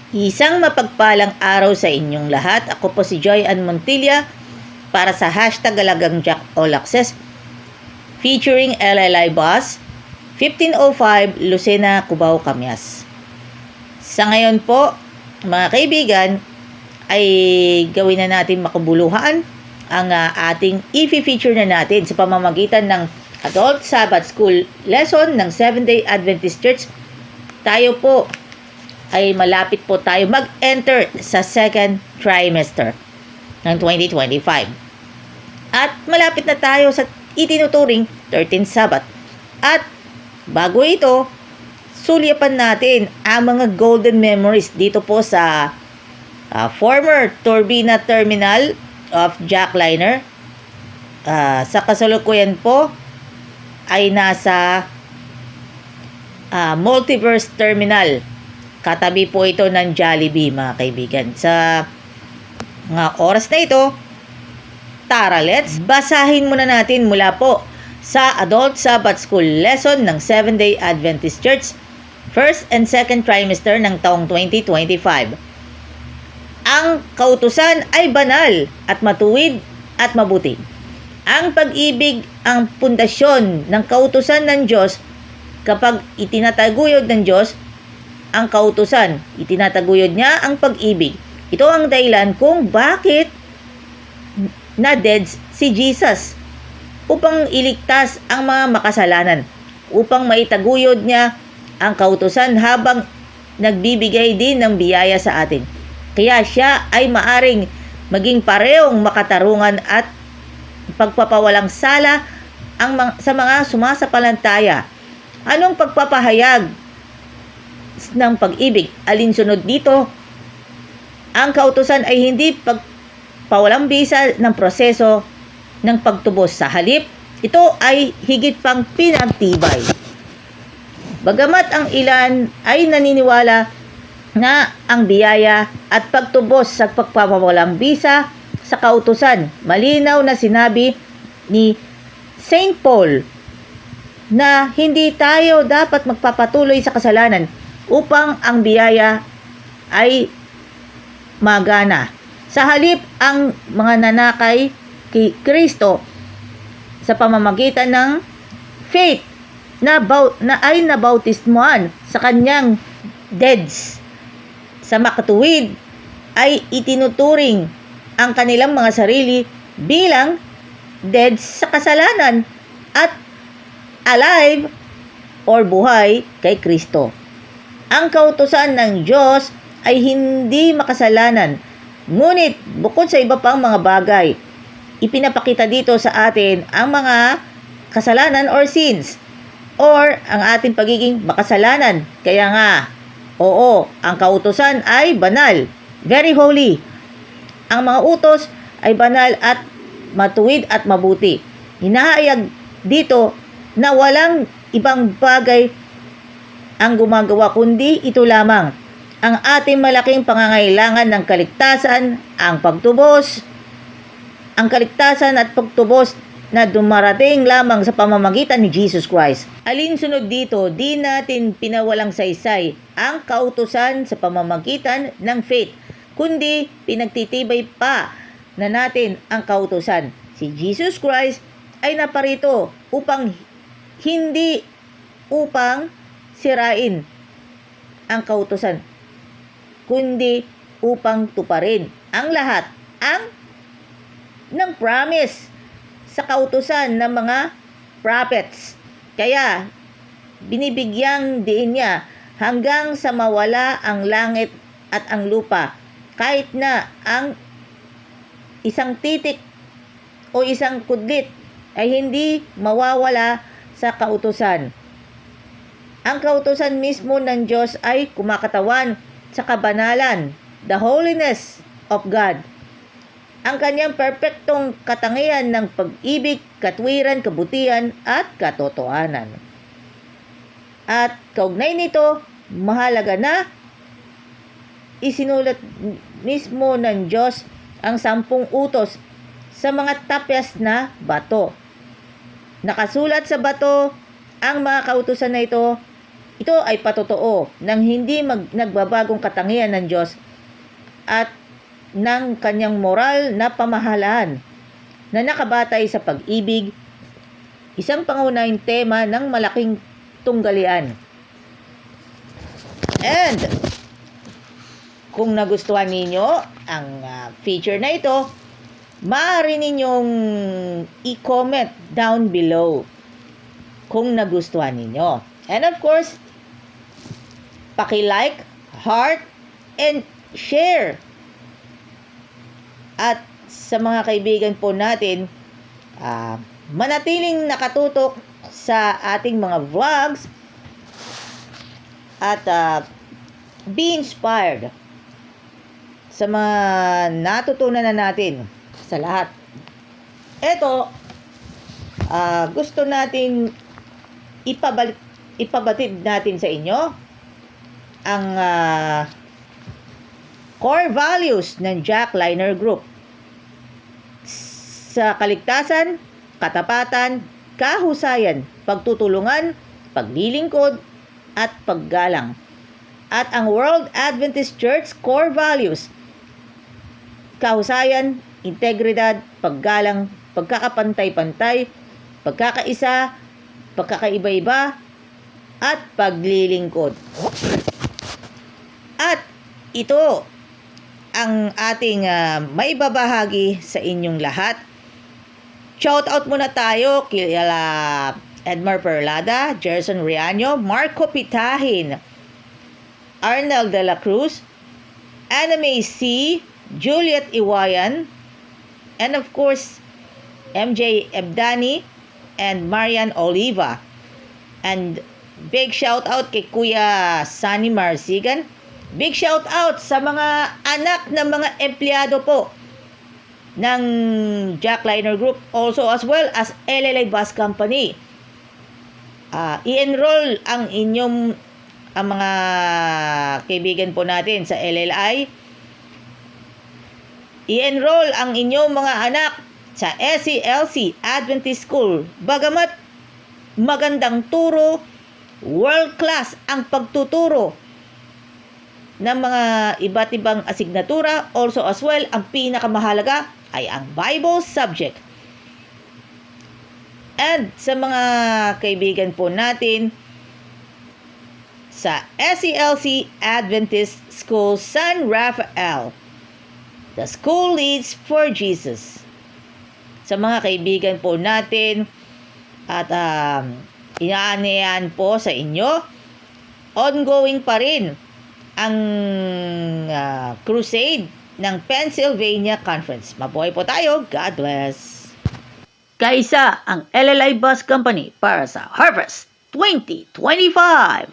Isang mapagpalang araw sa inyong lahat. Ako po si Joy Ann Montilla para sa hashtag Galagang Jack All Access featuring LLI Bus 1505 Lucena, Cubao, Camyas. Sa ngayon po, mga kaibigan, ay gawin na natin makabuluhan ang ating i-feature na natin sa pamamagitan ng Adult Sabbath School lesson ng Seventh-day Adventist Church. Tayo po ay malapit po tayo mag-enter sa second trimester ng 2025. At malapit na tayo sa itinuturing 13th Sabbath. At bago ito, sulyapan natin ang mga golden memories dito po sa former Turbina Terminal of Jackliner. Sa kasalukuyan po ay nasa Multiverse Terminal. Katabi po ito ng Jollibee, mga kaibigan. Sa mga oras na ito, tara, let's basahin muna natin mula po sa Adult Sabbath School lesson ng Seventh-day Adventist Church, first and second trimester ng taong 2025. Ang kautusan ay banal at matuwid at mabuti. Ang pag-ibig ang pundasyon ng kautusan ng Diyos. Kapag itinataguyod ng Diyos ang kautusan, itinataguyod niya ang pag-ibig. Ito ang dahilan kung bakit na-dead si Jesus, upang iligtas ang mga makasalanan, upang maitaguyod niya ang kautusan habang nagbibigay din ng biyaya sa atin. Kaya siya ay maaring maging parehong makatarungan at pagpapawalang sala sa mga sumasapalantaya. Anong pagpapahayag ng pag-ibig? Alinsunod dito, ang kautusan ay hindi pagpawalang bisa ng proseso ng pagtubos. Sa halip, ito ay higit pang pinagtibay. Bagamat ang ilan ay naniniwala na ang biyaya at pagtubos sa pagpapawalang bisa sa kautusan, malinaw na sinabi ni St. Paul na hindi tayo dapat magpapatuloy sa kasalanan upang ang biyaya ay magana. Sa halip, ang mga nanakay kay Kristo sa pamamagitan ng faith na ay nabautismuhan sa kanyang deaths sa makatuwid, ay itinuturing ang kanilang mga sarili bilang dead sa kasalanan at alive or buhay kay Kristo. Ang kautusan ng Diyos ay hindi makasalanan, ngunit bukod sa iba pang mga bagay, ipinapakita dito sa atin ang mga kasalanan or sins, or ang ating pagiging makasalanan. Kaya nga, oo, ang kautusan ay banal, very holy. Ang mga utos ay banal at matuwid at mabuti. Hinahayag dito na walang ibang bagay ang gumagawa kundi ito lamang. Ang ating malaking pangangailangan ng kaligtasan, ang pagtubos, ang kaligtasan at pagtubos na dumarating lamang sa pamamagitan ni Jesus Christ. Alinsunod dito, di natin pinawalang saysay ang kautusan sa pamamagitan ng faith, kundi pinagtitibay pa na natin ang kautusan. Si Jesus Christ ay naparito hindi upang sirain ang kautusan, kundi upang tuparin ang lahat ng promise sa kautusan ng mga prophets. Kaya binibigyang diin niya hanggang sa mawala ang langit at ang lupa, kahit na ang isang titik o isang kudlit ay hindi mawawala sa kautusan. Ang kautusan mismo ng Diyos ay kumakatawan sa kabanalan, the holiness of God. Ang kanyang perpektong katangian ng pag-ibig, katwiran, kabutihan at katotohanan. At kaugnay nito, mahalaga na isinulat mismo ng Diyos ang 10 utos sa mga tapyas na bato. Nakasulat sa bato ang mga kautusan na ito Ito ay patotoo ng hindi nagbabagong katangian ng Diyos at ng kanyang moral na pamahalaan na nakabatay sa pag-ibig, isang pangunahing tema ng malaking tunggalian. And kung nagustuhan ninyo ang feature na ito, maaari ninyong i-comment down below kung nagustuhan ninyo. And of course, paki-like, heart, and share. At sa mga kaibigan po natin, manatiling nakatutok sa ating mga vlogs at be inspired sa mga natutunan na natin sa lahat. Ito, gusto natin ipabatid natin sa inyo ang core values ng Jack Liner Group sa kaligtasan, katapatan, kahusayan, pagtutulungan, paglilingkod, at paggalang. At ang World Adventist Church core values: kahusayan, integridad, paggalang, pagkakapantay-pantay, pagkakaisa, pagkakaiba-iba, at paglilingkod. At ito ang ating maibabahagi sa inyong lahat. Shout out muna tayo kila Edmar Perlada, Jerson Riaño, Marco Pitahin, Arnel de la Cruz, Anna May C., Juliet Iwayan, and of course, MJ Ebdani and Marian Oliva. And big shout out kay Kuya Sunny Marsigan. Big shout out sa mga anak ng mga empleyado po ng Jack Liner Group, also as well as LLI Bus Company. I-enroll ang mga kaibigan po natin sa LLI. I-enroll ang inyong mga anak sa SELC Adventist School. Bagamat magandang turo, world class ang pagtuturo ng mga iba't ibang asignatura, also as well, ang pinakamahalaga ay ang Bible subject. And sa mga kaibigan po natin sa SELC Adventist School San Rafael, the school leads for Jesus. Sa mga kaibigan po natin at inaanyayahan po sa inyo, ongoing pa rin ang crusade ng Pennsylvania Conference. Mabuhay po tayo. God bless. Kaisa ang LLI Bus Company para sa Harvest 2025.